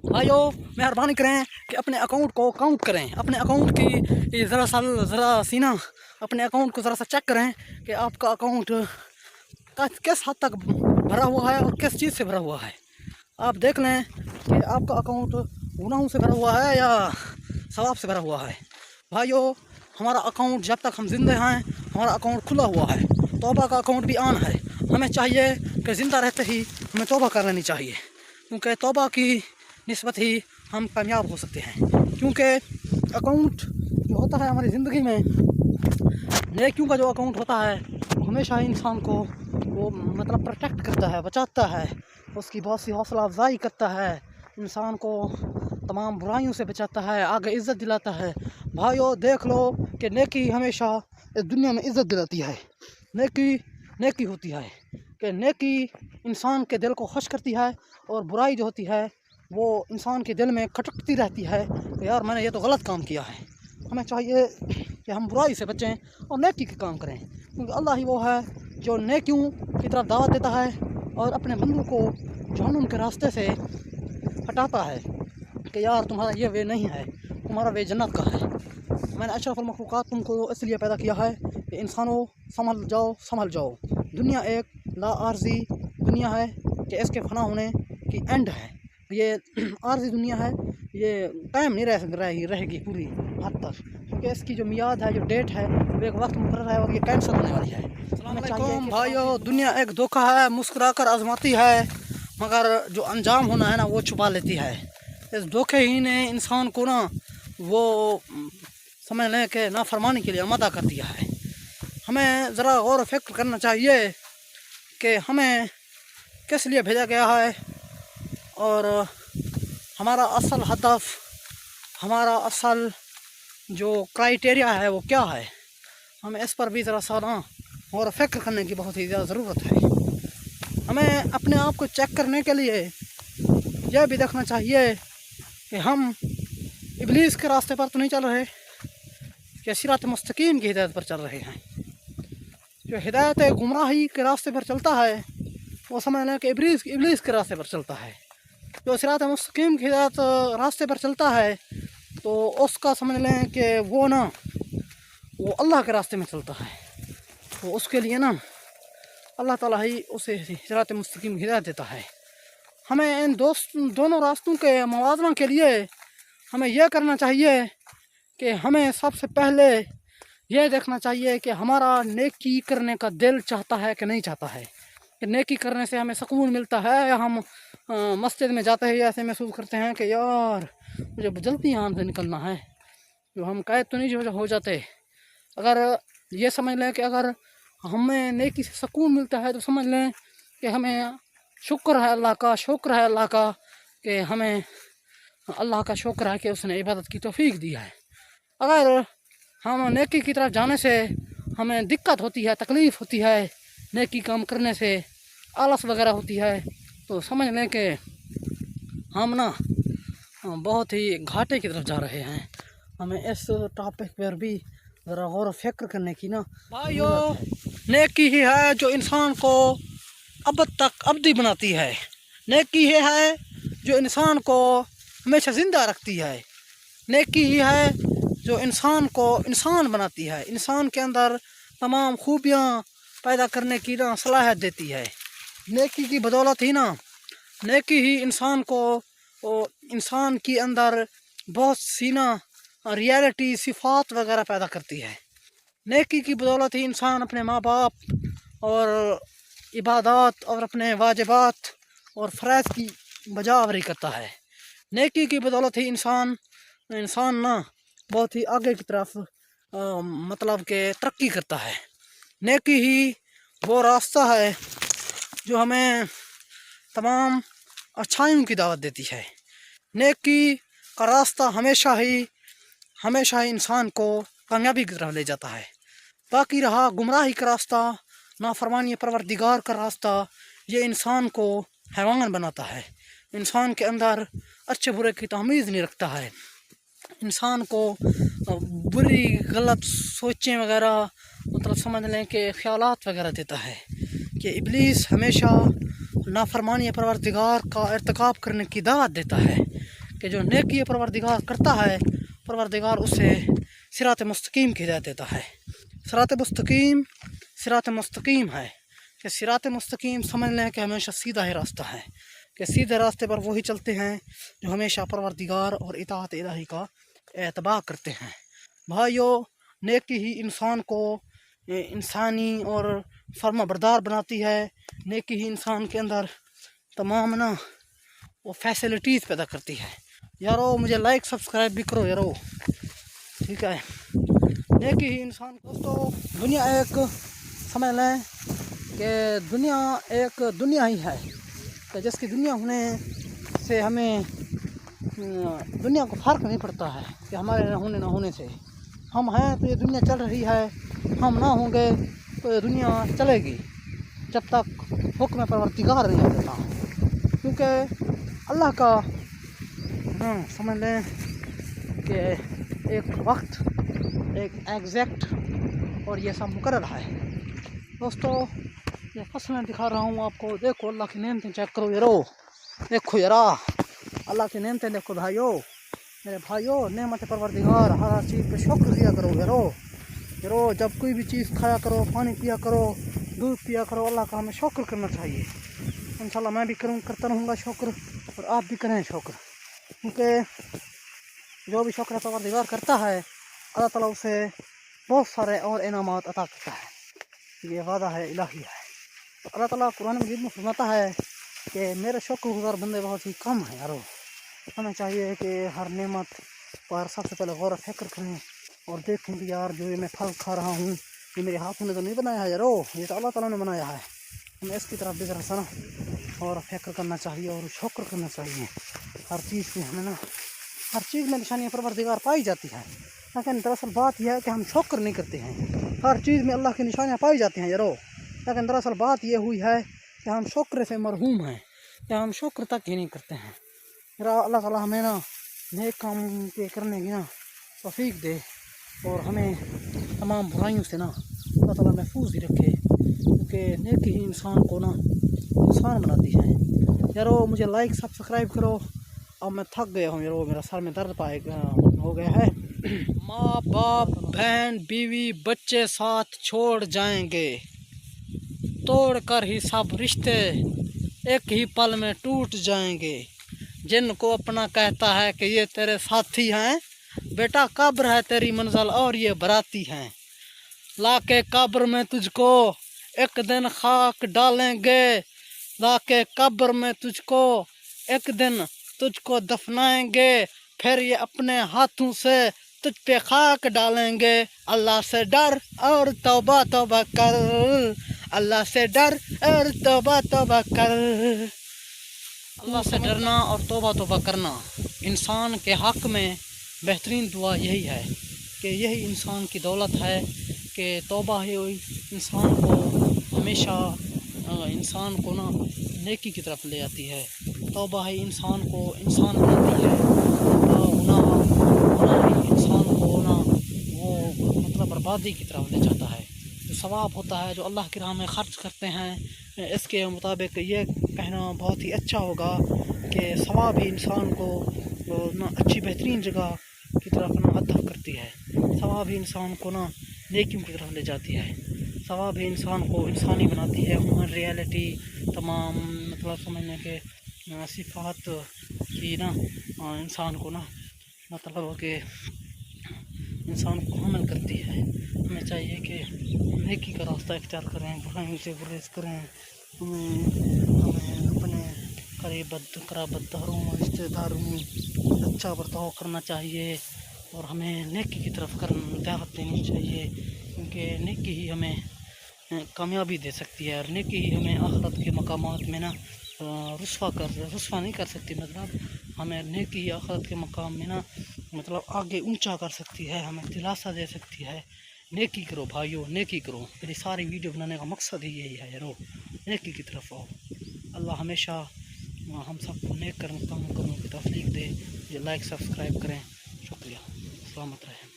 भाइयों मेहरबानी करें कि अपने अकाउंट को काउंट करें, अपने अकाउंट की ज़रा सीना अपने अकाउंट को ज़रा सा चेक करें कि आपका अकाउंट किस हद तक भरा हुआ है और किस चीज़ से भरा हुआ है। आप देख लें कि आपका अकाउंट गुनाहों से भरा हुआ है या सवाब से भरा हुआ है। भाइयों हमारा अकाउंट जब तक हम जिंदा हैं हमारा अकाउंट खुला हुआ है, तौबा का अकाउंट भी ऑन है। हमें चाहिए कि ज़िंदा रहते ही हमें तौबा कर लेनी चाहिए, क्योंकि तौबा की निस्बत ही हम कामयाब हो सकते हैं। क्योंकि अकाउंट जो होता है हमारी ज़िंदगी में, नेकियों का जो अकाउंट होता है वो हमेशा इंसान को वो मतलब प्रोटेक्ट करता है, बचाता है, उसकी बहुत सी हौसला अफजाई करता है, इंसान को तमाम बुराइयों से बचाता है, आगे इज़्ज़त दिलाता है। भाइयों देख लो कि नेकी हमेशा इस दुनिया में इज़्ज़त दिलाती है। नेकी होती है कि नेकी इंसान के दिल को खुश करती है, और बुराई जो होती है वो इंसान के दिल में खटकती रहती है कि यार मैंने ये तो गलत काम किया है। हमें चाहिए कि हम बुराई से बचें और नेकी के काम करें, क्योंकि अल्लाह ही वो है जो नेकियों की तरफ दावत देता है और अपने बंदों को जहन्नुम के रास्ते से हटाता है कि यार तुम्हारा ये वे नहीं है, तुम्हारा वे जन्नत का है। मैंने अशरफुल मखलूक़ात तुमको इसलिए पैदा किया है कि इंसानों संभल जाओ। दुनिया एक ला आर्जी दुनिया है कि इसके फना होने की एंड है। ये आर्जी दुनिया है, ये टाइम नहीं रहेगी पूरी हद तक, क्योंकि इसकी जो मियाद है, जो डेट है, वो एक वक्त मुकर्रर है और ये कैंसिल होने वाली है। अस्सलामुअलैकुम भाइयों, दुनिया एक धोखा है, मुस्कुरा कर आजमाती है, मगर जो अंजाम होना है ना वो छुपा लेती है। इस धोखे ही ने इंसान को ना वो समझ लें कि नाफरमानी के लिए आमादा कर दिया है। हमें ज़रा गौर व फिक्र करना चाहिए कि हमें किस लिए भेजा गया है और हमारा असल हदफ, हमारा असल जो क्राइटेरिया है वो क्या है। हमें इस पर भी ज़रा सा ना गौर व फिक्र करने की बहुत ही ज़्यादा ज़रूरत है। हमें अपने आप को चेक करने के लिए यह भी देखना चाहिए कि हम इब्लीस के रास्ते पर तो नहीं चल रहे, कि सिरात मुस्तकीम की हिदायत पर चल रहे हैं। जो हिदायत गुमराही के रास्ते पर चलता है वो समझ लें कि इब्लीस के रास्ते पर चलता है। जो सिरात मुस्तकीम की हिदायत रास्ते पर चलता है तो उसका समझ लें कि वो वो अल्लाह के रास्ते में चलता है, तो उसके लिए ना अल्लाह ताला ही उसे सिरात मुस्तकीम की हिदायत देता है। हमें इन दोनों रास्तों के मवाज़ना के लिए हमें यह करना चाहिए कि हमें सबसे पहले यह देखना चाहिए कि हमारा नेकी करने का दिल चाहता है कि नहीं चाहता है, कि नेकी करने से हमें सुकून मिलता है, या हम मस्जिद में जाते ही ऐसे महसूस करते हैं कि यार मुझे जल्दी यहाँ से निकलना है, जो हम कैद तो नहीं हो जाते। अगर ये समझ लें कि अगर हमें नेकी से सुकून मिलता है तो समझ लें कि हमें शुक्र है अल्लाह का कि हमें अल्लाह का शुक्र है कि उसने इबादत की तौफीक दी है। अगर हम नेकी की तरफ जाने से हमें दिक्कत होती है, तकलीफ़ होती है, नेकी काम करने से आलस वगैरह होती है, तो समझ लें कि हम ना बहुत ही घाटे की तरफ जा रहे हैं। हमें इस टॉपिक पर भी ज़रा गौर व फिक्र करने की ना भाइयों, नेकी ही है जो इंसान को अबदी बनाती है। नेकी ही है जो इंसान को हमेशा ज़िंदा रखती है। नेकी ही है जो इंसान को इंसान बनाती है, इंसान के अंदर तमाम खूबियाँ पैदा करने की ना सलाहियत देती है। नेकी की बदौलत ही ना, नेकी ही इंसान को इंसान के अंदर बहुत सी ना रियलिटी सिफात वगैरह पैदा करती है। नेकी की बदौलत ही इंसान अपने माँ बाप और इबादत और अपने वाजिबात और फ़रज़ की बजावरी करता है। नेकी की बदौलत ही इंसान ना बहुत ही आगे की तरफ मतलब के तरक्की करता है। नेकी ही वो रास्ता है जो हमें तमाम अच्छाइयों की दावत देती है। नेकी का रास्ता हमेशा ही इंसान को कामयाबी की तरफ ले जाता है। बाकी रहा गुमराही का रास्ता, नाफरमानी परवरदिगार का रास्ता, ये इंसान को हैवान बनाता है, इंसान के अंदर अच्छे बुरे की तमीज़ नहीं रखता है, इंसान को बुरी गलत सोचें वगैरह मतलब समझ लें कि ख्यालात वगैरह देता है। कि इब्लीस हमेशा नाफरमानी परवरदिगार का इर्तिकाब करने की दावत देता है। کہ جو نیکی پروردگار کرتا ہے پروردگار اسے صراط مستقیم کی ہدایت دیتا ہے. صراط مستقیم ہے کہ صراط مستقیم سمجھ لیں کہ ہمیشہ سیدھا ہی راستہ ہے کہ سیدھے راستے پر وہی چلتے ہیں جو ہمیشہ پروردگار اور اطاعت الہی کا اتباع کرتے ہیں. بھائیو، نیکی ہی انسان کو انسانی اور فرما بردار بناتی ہے. نیکی ہی انسان کے اندر تمام وہ فیسلٹیز پیدا کرتی ہے. یارو مجھے لائک سبسکرائب بھی کرو یارو، ٹھیک ہے. نیکی ہی انسان کو تو دنیا ایک سمجھ لیں کہ دنیا ایک دنیا ہی ہے کہ جس کی دنیا ہونے سے ہمیں دنیا کو فرق نہیں پڑتا ہے کہ ہمارے نہ ہونے نہ ہونے سے. ہم ہیں تو یہ دنیا چل رہی ہے، ہم نہ ہوں گے تو یہ دنیا چلے گی جب تک حکم پروردگار نہیں آ جاتا. کیونکہ اللہ کا سمجھ لیں کہ ایک وقت ایک ایگزیکٹ اور یہ سب مقرر ہے. دوستو، یہ فصلیں دکھا رہا ہوں آپ کو، دیکھو اللہ کی نعمتیں چیک کرو یارو، دیکھو یارا اللہ کی نعمتیں دیکھو بھائیو، میرے بھائیو. نعمت پروردگار ہر چیز پہ شکر کیا کرو یارو. جب کوئی بھی چیز کھایا کرو، پانی پیا کرو، دودھ پیا کرو، اللہ کا ہمیں شکر کرنا چاہیے. انشاءاللہ میں بھی کرتا رہوں گا شکر، اور آپ بھی کریں شکر. کیونکہ جو بھی شکر پروردگار کرتا ہے اللہ تعالیٰ اسے بہت سارے اور انعامات عطا کرتا ہے. یہ وعدہ ہے الہی ہے. اللہ تعالیٰ قرآن مجید میں فرماتا ہے کہ میرے شکر گزار بندے بہت ہی کم ہیں یارو. ہمیں چاہیے کہ ہر نعمت پر سب سے پہلے غور و فکر کریں اور دیکھیں کہ یار جو یہ میں پھل کھا رہا ہوں یہ میرے ہاتھوں نے تو نہیں بنایا ہے یارو، یہ تو اللہ تعالیٰ نے بنایا ہے. ہمیں اس کی طرف بھی ذرا سا اور فکر کرنا چاہیے اور شکر کرنا چاہیے. ہر چیز میں ہمیں ہر چیز میں نشانیاں پروردگار پائی جاتی ہیں، لیکن دراصل بات یہ ہے کہ ہم شکر نہیں کرتے ہیں. ہر چیز میں اللہ کی نشانیاں پائی جاتی ہیں یارو، لیکن دراصل بات یہ ہوئی ہے کہ ہم شکر سے مرحوم ہیں، کہ ہم شکر تک ہی نہیں کرتے ہیں. اللہ تعالیٰ ہمیں نیک کام کے کرنے کی توفیق دے اور ہمیں تمام برائیوں سے اللہ تعالیٰ محفوظ ہی رکھے. کیونکہ نیکی ہی انسان کو انسان بناتی ہے. یارو مجھے لائک سبسکرائب کرو. اب میں تھک گیا ہوں یارو، میرا سر میں درد ہو گیا ہے. ماں باپ بہن بیوی بچے ساتھ چھوڑ جائیں گے، توڑ کر ہی سب رشتے ایک ہی پل میں ٹوٹ جائیں گے. جن کو اپنا کہتا ہے کہ یہ تیرے ساتھی ہیں، بیٹا قبر ہے تیری منزل اور یہ براتی ہیں. لا کے قبر میں تجھ کو ایک دن خاک ڈالیں گے، لا کے قبر میں تجھ کو ایک دن تجھ کو دفنائیں گے. پھر یہ اپنے ہاتھوں سے تجھ پہ خاک ڈالیں گے. اللہ سے ڈر اور توبہ توبہ کر، اللہ سے ڈر اور توبہ توبہ کر. اللہ سے ڈرنا اور توبہ توبہ کرنا انسان کے حق میں بہترین دعا یہی ہے کہ یہی انسان کی دولت ہے کہ توبہ ہی انسان کو ہمیشہ انسان کو نیکی کی طرف لے آتی ہے. توبہ ہی انسان کو انسان بناتی ہے. گناہ ہی انسان کو وہ مطلب بربادی کی طرف لے جاتا ہے. جو ثواب ہوتا ہے جو اللہ کی راہ میں خرچ کرتے ہیں، اس کے مطابق یہ کہنا بہت ہی اچھا ہوگا کہ ثواب ہی انسان کو اچھی بہترین جگہ کی طرف ہدف کرتی ہے. ثواب ہی انسان کو نیکیوں کی طرف لے جاتی ہے. ثواب ہی انسان کو انسانی بناتی ہے. ہیومن ریئلٹی تمام مطلب سمجھنے کے صفات کی انسان کو مطلب کہ انسان کو حامل کرتی ہے. ہمیں چاہیے کہ نیکی کا راستہ اختیار کریں، برائیوں سے گریز کریں. ہمیں اپنے قرابت داروں رشتے داروں اچھا برتاؤ کرنا چاہیے اور ہمیں نیکی کی طرف دعوت دینی چاہیے. کیونکہ نیکی ہی ہمیں کامیابی دے سکتی ہے اور نیکی ہی ہمیں آخرت کے مقامات میں رسوا نہیں کر سکتی. مطلب ہمیں نیکی ہی آخرت کے مقام میں مطلب آگے اونچا کر سکتی ہے، ہمیں دلاسا دے سکتی ہے. نیکی کرو بھائیو، نیکی کرو. میری ساری ویڈیو بنانے کا مقصد ہی یہی ہے یارو، نیکی کی طرف آؤ. اللہ ہمیشہ ہم سب کو نیک کام کرنے کی توفیق دے. یہ لائک سبسکرائب کریں. شکریہ. سلامت رہیں.